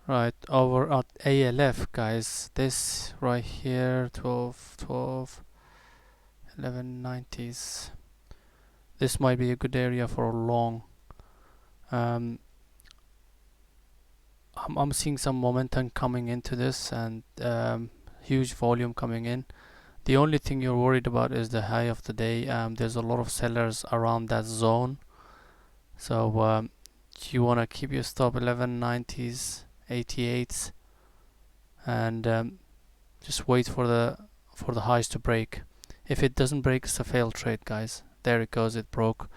Right, over at ALF, guys, this right here, 12, 1190s. This might be a good area for a long. Um, I'm seeing some momentum coming into this, and huge volume coming in. The only thing you're worried about is the high of the day. There's a lot of sellers around that zone, so you want to keep your stop 1190s, 88s, and just wait for the highs to break. If it doesn't break, it's a failed trade, guys. There it goes, it broke.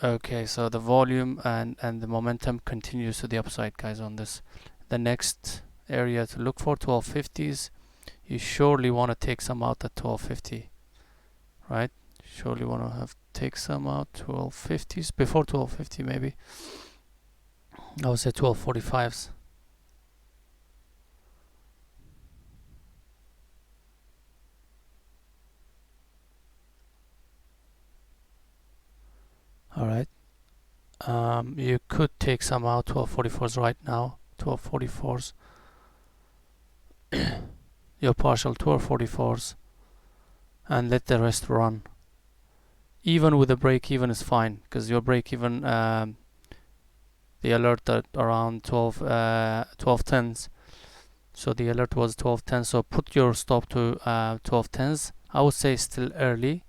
Okay, so the volume and the momentum continues to the upside, guys, on this. The next area to look for, 1250s. You surely want to take some out at 1250, right? Surely want to have take some out 1250s, before 1250 maybe. I would say 1245s. All right. You could take some out 1244s right now. 1244s. Your partial 1244s, and let the rest run. Even with a break even is fine, because your break even, the alert at around 1210s. So the alert was 1210. So put your stop to 1210s. I would say still early.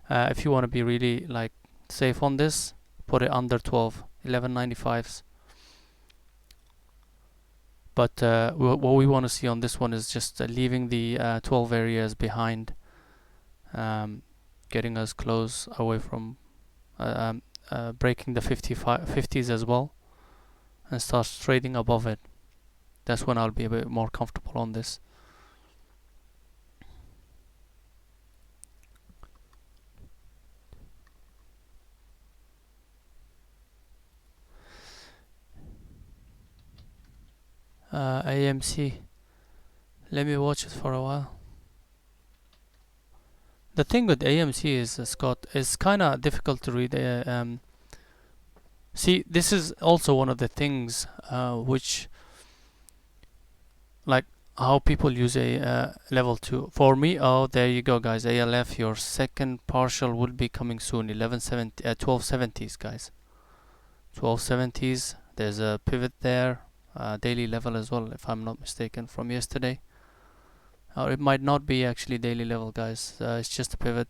If you want to be really like safe on this, put it under 1195s. But what we want to see on this one is just leaving the 12 areas behind, getting us close away from breaking the 50s as well, and start trading above it. That's when I'll be a bit more comfortable on this. AMC. Let me watch it for a while. The thing with AMC is, Scott, it's kind of difficult to read. See, this is also one of the things which, like, how people use a level 2. For me, oh, there you go, guys. ALF, your second partial will be coming soon. 1270s, guys. 1270s. There's a pivot there. Daily level as well, if I'm not mistaken, from yesterday. Or it might not be actually daily level, guys. It's just a pivot.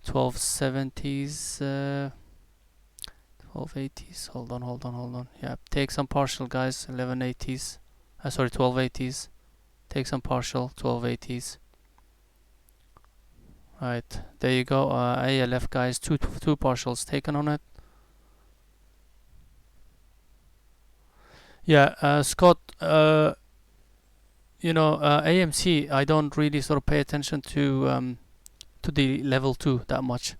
1270s. 1280s. Hold on. Yeah, take some partial, guys. 1180s. Sorry, 1280s. Take some partial. 1280s. Right, there you go. ALF, guys. Two partials taken on it. Yeah, Scott. AMC. I don't really sort of pay attention to the level 2 that much.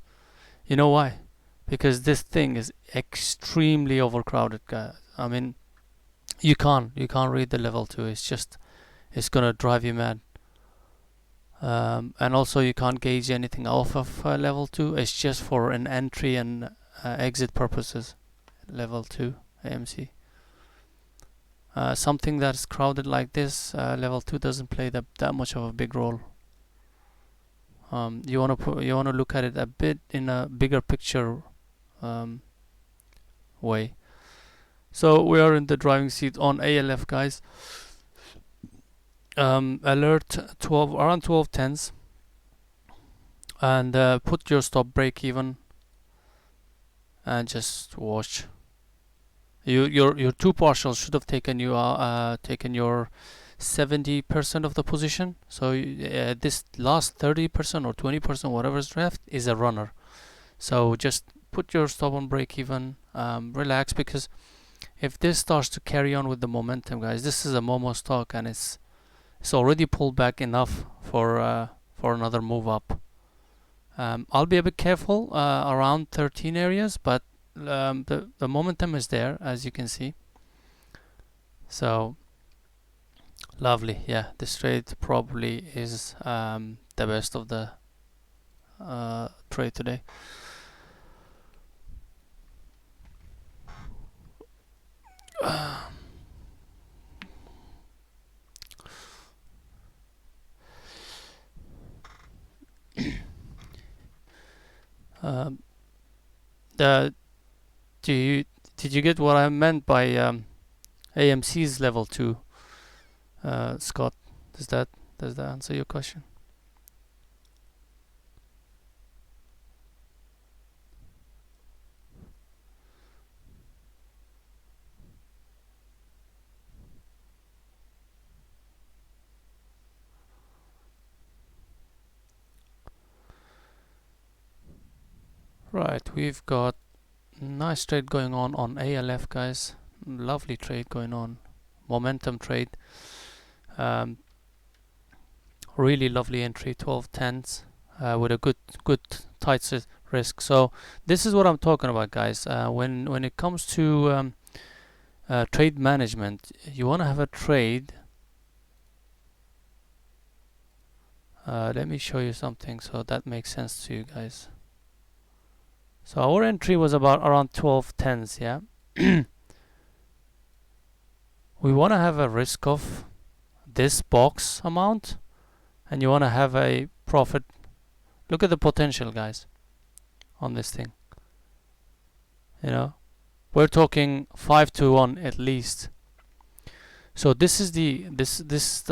You know why? Because this thing is extremely overcrowded, guys. I mean, you can't read the level 2. It's gonna drive you mad. And also you can't gauge anything off of level 2. It's just for an entry and exit purposes. Level 2 AMC. Something that's crowded like this, level 2 doesn't play that much of a big role. You wanna look at it a bit in a bigger picture way. So we are in the driving seat on ALF, guys. Alert 12 around 1210s, and put your stop break even, and just watch. Your two partials should have taken your 70% of the position. So this last 30% or 20%, whatever is left, is a runner. So just put your stop on break even. Relax, because if this starts to carry on with the momentum, guys, this is a Momo stock, and it's already pulled back enough for another move up. I'll be a bit careful around 13 areas, but the momentum is there, as you can see. So lovely. Yeah, this trade probably is the best of the trade today. Uh, do you did you get what I meant by AMC's level 2, Scott? Does that answer your question? Right, we've got nice trade going on ALF, guys. Lovely trade going on. Momentum trade. Um, really lovely entry, 12 tens, with a good tight risk. So this is what I'm talking about, guys. When it comes to trade management, you want to have a trade. Let me show you something so that makes sense to you guys. So our entry was about around 12 tens, yeah. We want to have a risk of this box amount, and you want to have a profit. Look at the potential, guys, on this thing. You know, we're talking 5 to 1 at least. So this is the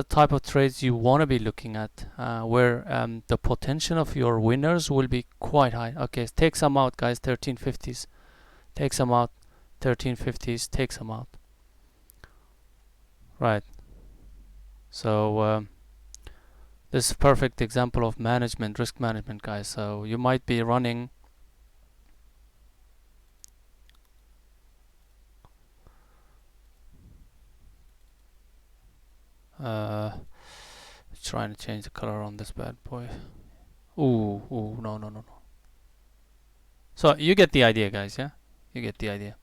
type of trades you want to be looking at, where the potential of your winners will be quite high. Okay, take some out, guys. 1350s, take some out. 1350s, take some out. Right. So this is a perfect example of management, risk management, guys. So you might be running trying to change the color on this bad boy. Ooh, no. So you get the idea, guys, yeah? You get the idea.